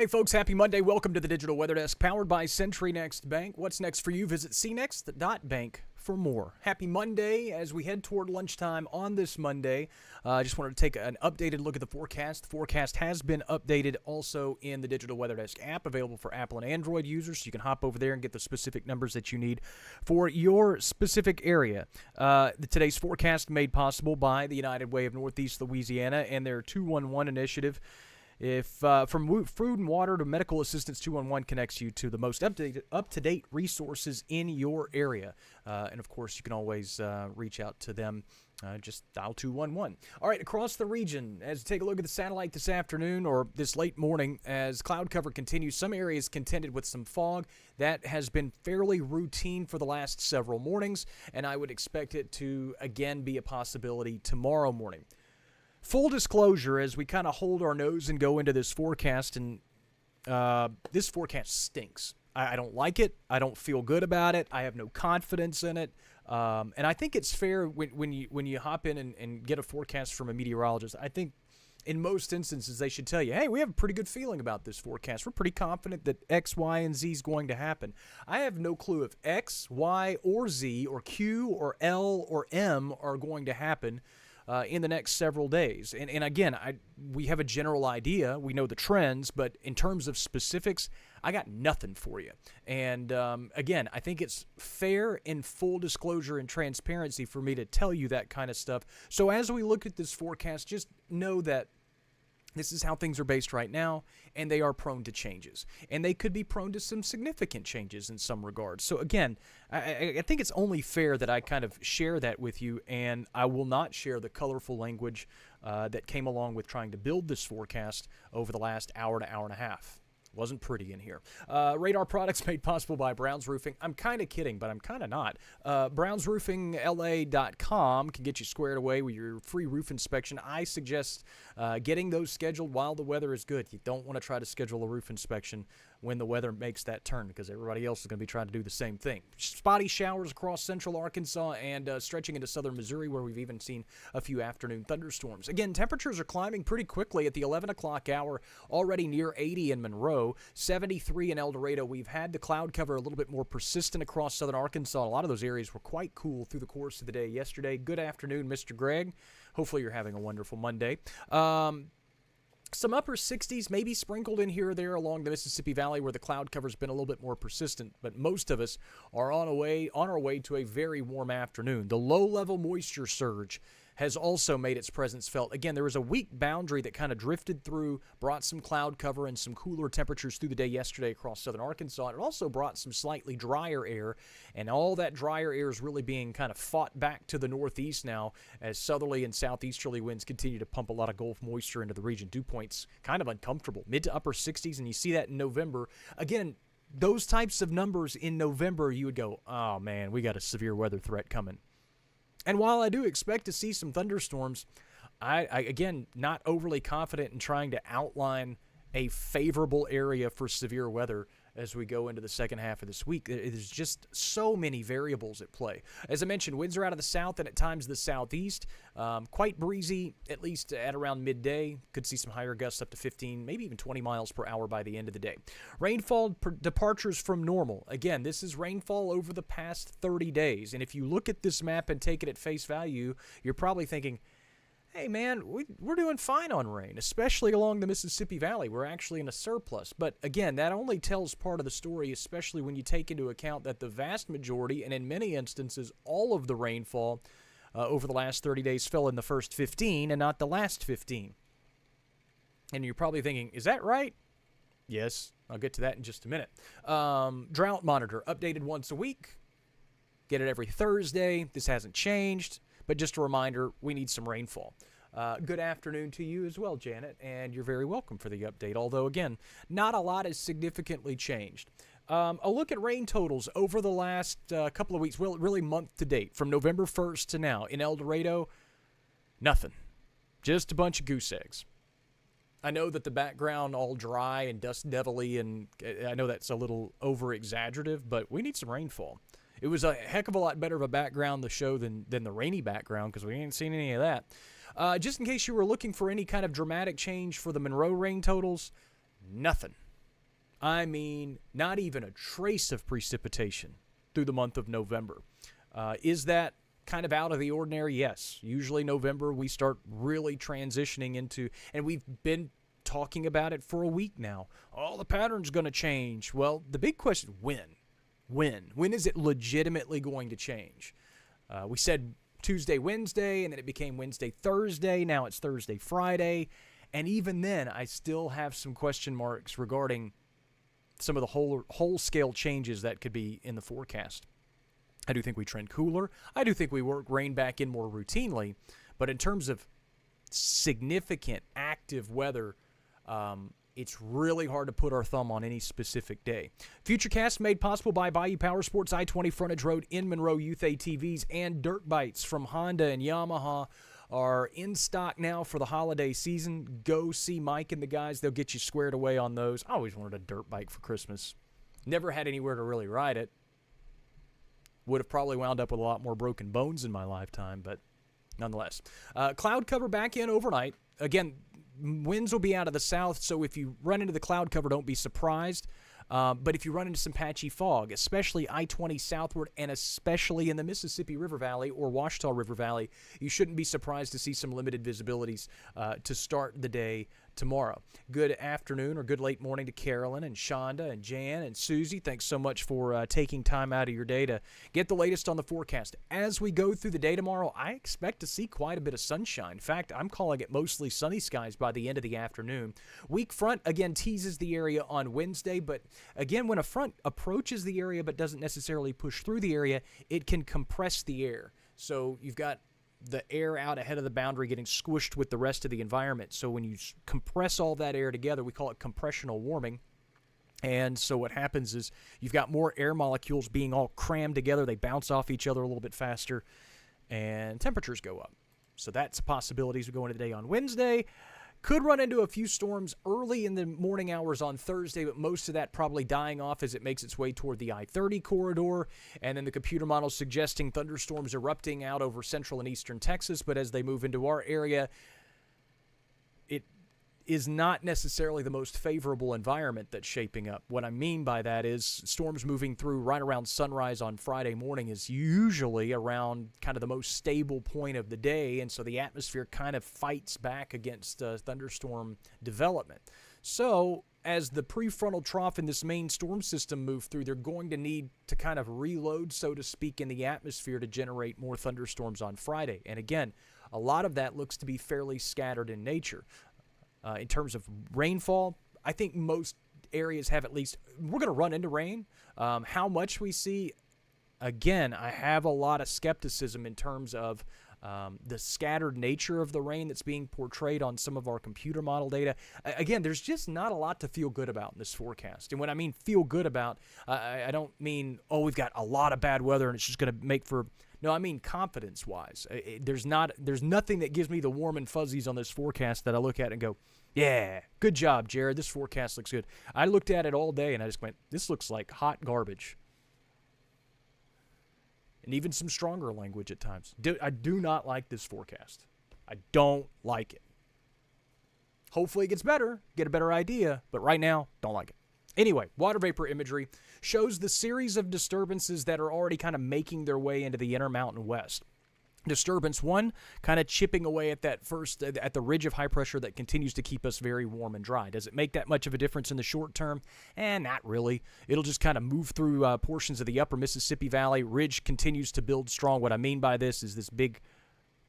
Hey folks, happy Monday. Welcome to the Digital Weather Desk powered by Century Next Bank. What's next for you? Visit cnext.bank for more. Happy Monday as we head toward lunchtime on this Monday. I just wanted to take an updated look at the forecast. The forecast has been updated also in the Digital Weather Desk app, available for Apple and Android users. So you can hop over there and get the specific numbers that you need for your specific area. Today's forecast made possible by the United Way of Northeast Louisiana and their 211 initiative. If from food and water to medical assistance, 211 connects you to the most up-to-date resources in your area. And, of course, you can always reach out to them. Just dial 211. All right, across the region, as we take a look at the satellite this afternoon or this late morning, as cloud cover continues, some areas contended with some fog. That has been fairly routine for the last several mornings, and I would expect it to, again, be a possibility tomorrow morning. Full disclosure, as we kind of hold our nose and go into this forecast, and this forecast stinks. I don't like it. I don't feel good about it. I have no confidence in it. And I think it's fair when you hop in and get a forecast from a meteorologist. I think in most instances they should tell you, hey, we have a pretty good feeling about this forecast. We're pretty confident that X, Y, and Z is going to happen. I have no clue if X, Y, or Z, or Q, or L, or M are going to happen in the next several days. And again, we have a general idea. We know the trends, but in terms of specifics, I got nothing for you. And again, I think it's fair in full disclosure and transparency for me to tell you that kind of stuff. So as we look at this forecast, just know that this is how things are based right now, and they are prone to changes. And they could be prone to some significant changes in some regards. So again, I think it's only fair that I kind of share that with you, and I will not share the colorful language that came along with trying to build this forecast over the last hour to hour and a half. Wasn't pretty in here. Radar products made possible by Brown's Roofing. I'm kind of kidding, but I'm kind of not. BrownsRoofingLA.com can get you squared away with your free roof inspection. I suggest getting those scheduled while the weather is good. You don't want to try to schedule a roof inspection when the weather makes that turn, because everybody else is going to be trying to do the same thing. Spotty showers across central Arkansas and stretching into southern Missouri, where we've even seen a few afternoon thunderstorms. Again, temperatures are climbing pretty quickly at the 11 o'clock hour, already near 80 in Monroe, 73 in El Dorado. We've had the cloud cover a little bit more persistent across southern Arkansas. A lot of those areas were quite cool through the course of the day yesterday. Good afternoon, Mr. Greg. Hopefully you're having a wonderful Monday. Some upper 60s, maybe sprinkled in here or there along the Mississippi Valley, where the cloud cover's been a little bit more persistent, but most of us are on our way to a very warm afternoon. The low-level moisture surge has also made its presence felt. Again, there was a weak boundary that kind of drifted through, brought some cloud cover and some cooler temperatures through the day yesterday across southern Arkansas. It also brought some slightly drier air, and all that drier air is really being kind of fought back to the northeast now as southerly and southeasterly winds continue to pump a lot of Gulf moisture into the region. Dew points kind of uncomfortable, mid to upper 60s, and you see that in November. Again, those types of numbers in November, you would go, oh man, we got a severe weather threat coming. And while I do expect to see some thunderstorms, I again, not overly confident in trying to outline a favorable area for severe weather as we go into the second half of this week. There's just so many variables at play. As I mentioned, winds are out of the south and at times the southeast. Quite breezy, at least at around midday. Could see some higher gusts up to 15, maybe even 20 miles per hour by the end of the day. Rainfall departures from normal. Again, this is rainfall over the past 30 days. And if you look at this map and take it at face value, you're probably thinking, hey, man, we're doing fine on rain, especially along the Mississippi Valley. We're actually in a surplus. But again, that only tells part of the story, especially when you take into account that the vast majority, and in many instances, all of the rainfall over the last 30 days fell in the first 15 and not the last 15. And you're probably thinking, is that right? Yes, I'll get to that in just a minute. Drought monitor, updated once a week. Get it every Thursday. This hasn't changed. But just a reminder, we need some rainfall. Good afternoon to you as well, Janet, and you're very welcome for the update, although, again, not a lot has significantly changed. A look at rain totals over the last couple of weeks, well, really month to date, from November 1st to now. In El Dorado, nothing. Just a bunch of goose eggs. I know that the background all dry and dust devilly, and I know that's a little over-exaggerative, but we need some rainfall. It was a heck of a lot better of a background to show than the rainy background, because we ain't seen any of that. Just in case you were looking for any kind of dramatic change for the Monroe rain totals, nothing. I mean, not even a trace of precipitation through the month of November. Is that kind of out of the ordinary? Yes. Usually November we start really transitioning into, and we've been talking about it for a week now. The pattern's going to change. Well, the big question, when? When is it legitimately going to change? We said Tuesday, Wednesday, and then it became Wednesday, Thursday. Now it's Thursday, Friday. And even then, I still have some question marks regarding some of the whole scale changes that could be in the forecast. I do think we trend cooler. I do think we work rain back in more routinely. But in terms of significant active weather, it's really hard to put our thumb on any specific day. Futurecast made possible by Bayou Power Sports, I-20 Frontage Road in Monroe, Youth ATVs, and Dirt Bikes from Honda and Yamaha are in stock now for the holiday season. Go see Mike and the guys. They'll get you squared away on those. I always wanted a dirt bike for Christmas. Never had anywhere to really ride it. Would have probably wound up with a lot more broken bones in my lifetime, but nonetheless. Cloud cover back in overnight. Again, winds will be out of the south, so if you run into the cloud cover, don't be surprised. But if you run into some patchy fog, especially I-20 southward and especially in the Mississippi River Valley or Ouachita River Valley, you shouldn't be surprised to see some limited visibilities to start the day tomorrow. Good afternoon or good late morning to Carolyn and Shonda and Jan and Susie. Thanks so much for taking time out of your day to get the latest on the forecast. As we go through the day tomorrow, I expect to see quite a bit of sunshine. In fact, I'm calling it mostly sunny skies by the end of the afternoon. Weak front, again, teases the area on Wednesday, but again, when a front approaches the area but doesn't necessarily push through the area, it can compress the air. So you've got the air out ahead of the boundary getting squished with the rest of the environment. So when you compress all that air together, we call it compressional warming. And so what happens is you've got more air molecules being all crammed together. They bounce off each other a little bit faster, and temperatures go up. So that's a possibility as we go into the day on Wednesday. Could run into a few storms early in the morning hours on Thursday, but most of that probably dying off as it makes its way toward the I-30 corridor. And then the computer model suggesting thunderstorms erupting out over central and eastern Texas. But as they move into our area, it is not necessarily the most favorable environment that's shaping up. What I mean by that is storms moving through right around sunrise on Friday morning is usually around kind of the most stable point of the day, and so the atmosphere kind of fights back against thunderstorm development. So as the prefrontal trough in this main storm system move through, they're going to need to kind of reload, so to speak, in the atmosphere to generate more thunderstorms on Friday. And again, a lot of that looks to be fairly scattered in nature. In terms of rainfall, I think most areas have at least, we're going to run into rain. How much we see, again, I have a lot of skepticism in terms of the scattered nature of the rain that's being portrayed on some of our computer model data. Again, there's just not a lot to feel good about in this forecast. And when I mean feel good about, I don't mean, we've got a lot of bad weather and it's just going to make for... No, I mean confidence-wise. There's nothing that gives me the warm and fuzzies on this forecast that I look at and go, yeah, good job, Jared. This forecast looks good. I looked at it all day and I just went, this looks like hot garbage. And even some stronger language at times. I do not like this forecast. I don't like it. Hopefully it gets better, get a better idea, but right now, don't like it. Anyway, water vapor imagery shows the series of disturbances that are already kind of making their way into the Intermountain West. Disturbance 1, kind of chipping away at the ridge of high pressure that continues to keep us very warm and dry. Does it make that much of a difference in the short term? Not really. It'll just kind of move through portions of the upper Mississippi Valley. Ridge continues to build strong. What I mean by this is this big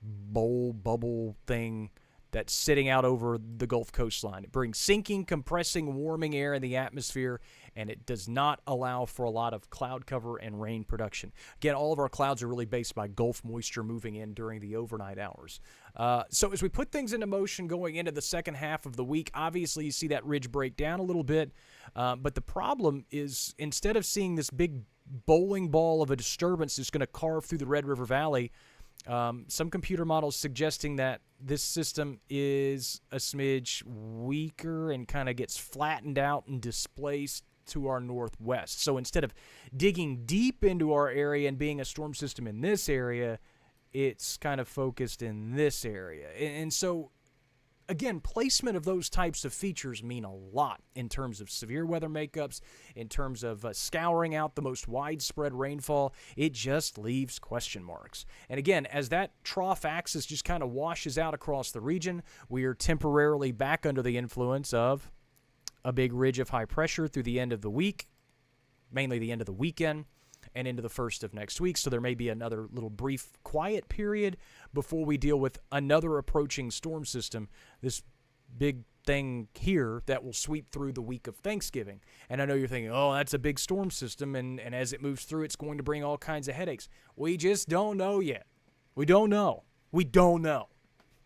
bubble thing that's sitting out over the Gulf coastline. It brings sinking, compressing, warming air in the atmosphere, and it does not allow for a lot of cloud cover and rain production. Again, all of our clouds are really based by Gulf moisture moving in during the overnight hours. So as we put things into motion going into the second half of the week, obviously you see that ridge break down a little bit, but the problem is instead of seeing this big bowling ball of a disturbance that's going to carve through the Red River Valley, some computer models suggesting that this system is a smidge weaker and kind of gets flattened out and displaced to our northwest. So instead of digging deep into our area and being a storm system in this area, it's kind of focused in this area. And so again, placement of those types of features mean a lot in terms of severe weather makeups, in terms of scouring out the most widespread rainfall. It just leaves question marks. And again, as that trough axis just kind of washes out across the region, we are temporarily back under the influence of a big ridge of high pressure through the end of the week, mainly the end of the weekend, and into the first of next week. So there may be another little brief quiet period before we deal with another approaching storm system, this big thing here that will sweep through the week of Thanksgiving. And I know you're thinking, oh, that's a big storm system, and as it moves through, it's going to bring all kinds of headaches. We just don't know yet. We don't know. We don't know.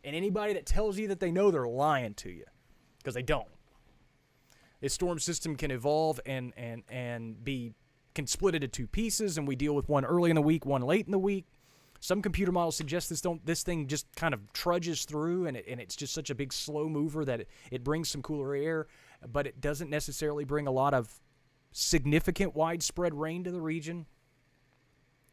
And anybody that tells you that they know, they're lying to you, because they don't. This storm system can evolve and can split into two pieces, and we deal with one early in the week, one late in the week. Some computer models suggest this thing just kind of trudges through, and it's just such a big slow mover that it brings some cooler air, but it doesn't necessarily bring a lot of significant widespread rain to the region.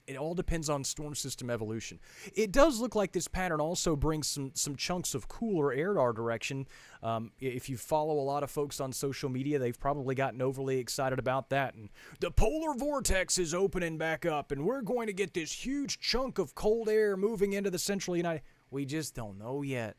It all depends on storm system evolution. It does look like this pattern also brings some chunks of cooler air our direction. If you follow a lot of folks on social media, they've probably gotten overly excited about that. And the polar vortex is opening back up, and we're going to get this huge chunk of cold air moving into the central United. We just don't know yet.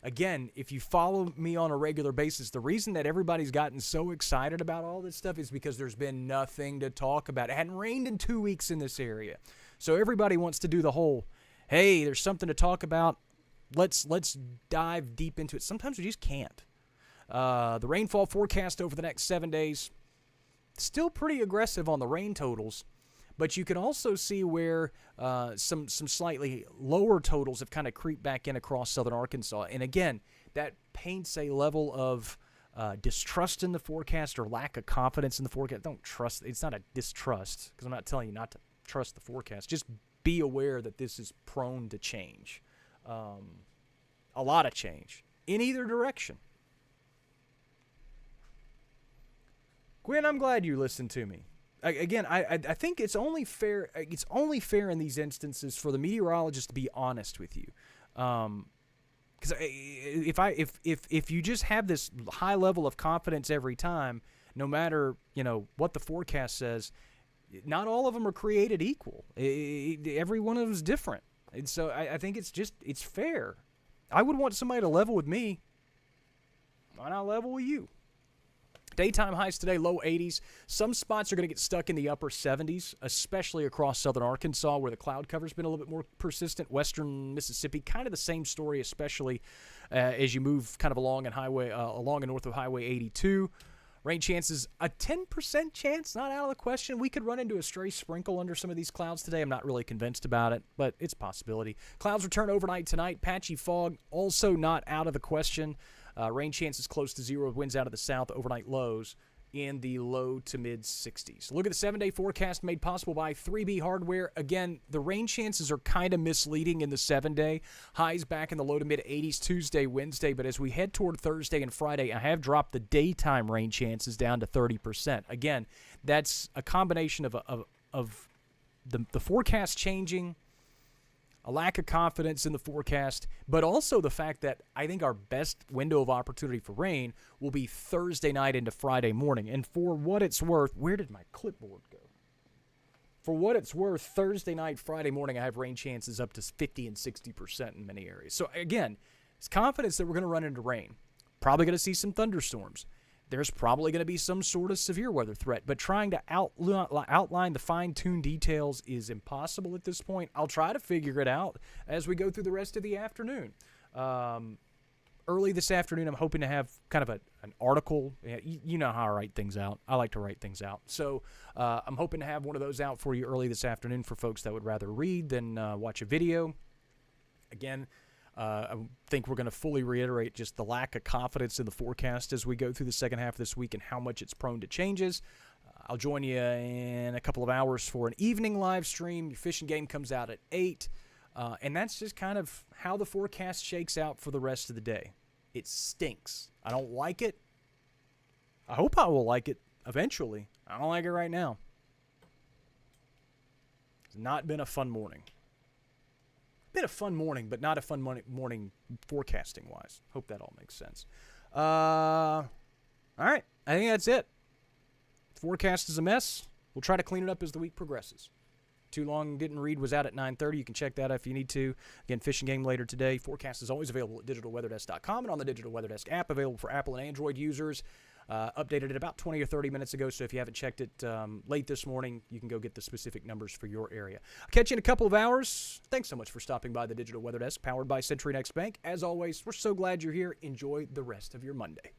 Again, if you follow me on a regular basis, the reason that everybody's gotten so excited about all this stuff is because there's been nothing to talk about. It hadn't rained in 2 weeks in this area. So everybody wants to do the whole, hey, there's something to talk about. Let's dive deep into it. Sometimes we just can't. The rainfall forecast over the next 7 days, still pretty aggressive on the rain totals. But you can also see where some slightly lower totals have kind of creeped back in across southern Arkansas. And again, that paints a level of distrust in the forecast or lack of confidence in the forecast. Don't trust. It's not a distrust, because I'm not telling you not to trust the forecast. Just be aware that this is prone to change. A lot of change in either direction. Gwen, I'm glad you listened to me. Again, I think it's only fair. It's only fair in these instances for the meteorologist to be honest with you, because if you just have this high level of confidence every time, no matter what the forecast says, not all of them are created equal. Every one of them is different, and so I think it's fair. I would want somebody to level with me. Why not level with you? Daytime highs today, low 80s. Some spots are going to get stuck in the upper 70s, especially across southern Arkansas, where the cloud cover's been a little bit more persistent. Western Mississippi, kind of the same story, especially as you move kind of along and north of Highway 82. Rain chances, a 10% chance, not out of the question. We could run into a stray sprinkle under some of these clouds today. I'm not really convinced about it, but it's a possibility. Clouds return overnight tonight. Patchy fog, also not out of the question. Rain chances close to zero with winds out of the south, overnight lows in the low to mid 60s. Look at the 7-day forecast made possible by 3B Hardware. Again, the rain chances are kind of misleading in the 7-day. Highs back in the low to mid 80s Tuesday, Wednesday, but as we head toward Thursday and Friday, I have dropped the daytime rain chances down to 30%. Again, that's a combination of the forecast changing, a lack of confidence in the forecast, but also the fact that I think our best window of opportunity for rain will be Thursday night into Friday morning. And for what it's worth, where did my clipboard go? For what it's worth, Thursday night, Friday morning, I have rain chances up to 50 and 60% in many areas. So again, it's confidence that we're going to run into rain. Probably going to see some thunderstorms. There's probably going to be some sort of severe weather threat, but trying to outline the fine-tuned details is impossible at this point. I'll try to figure it out as we go through the rest of the afternoon. Early this afternoon, I'm hoping to have kind of an article. You know how I write things out. I like to write things out. So I'm hoping to have one of those out for you early this afternoon for folks that would rather read than watch a video. Again, I think we're going to fully reiterate just the lack of confidence in the forecast as we go through the second half of this week and how much it's prone to changes. I'll join you in a couple of hours for an evening live stream. Your fishing game comes out at 8. And that's just kind of how the forecast shakes out for the rest of the day. It stinks. I don't like it. I hope I will like it eventually. I don't like it right now. It's not been a fun morning. been a fun morning, but not a fun morning forecasting-wise. Hope that all makes sense. All right. I think that's it. Forecast is a mess. We'll try to clean it up as the week progresses. Too Long Didn't Read was out at 9:30. You can check that out if you need to. Again, fishing game later today. Forecast is always available at digitalweatherdesk.com and on the Digital Weather Desk app, available for Apple and Android users. Updated it about 20 or 30 minutes ago, so if you haven't checked it late this morning, you can go get the specific numbers for your area. I'll catch you in a couple of hours. Thanks so much for stopping by the Digital Weather Desk, powered by Century Next Bank. As always, we're so glad you're here. Enjoy the rest of your Monday.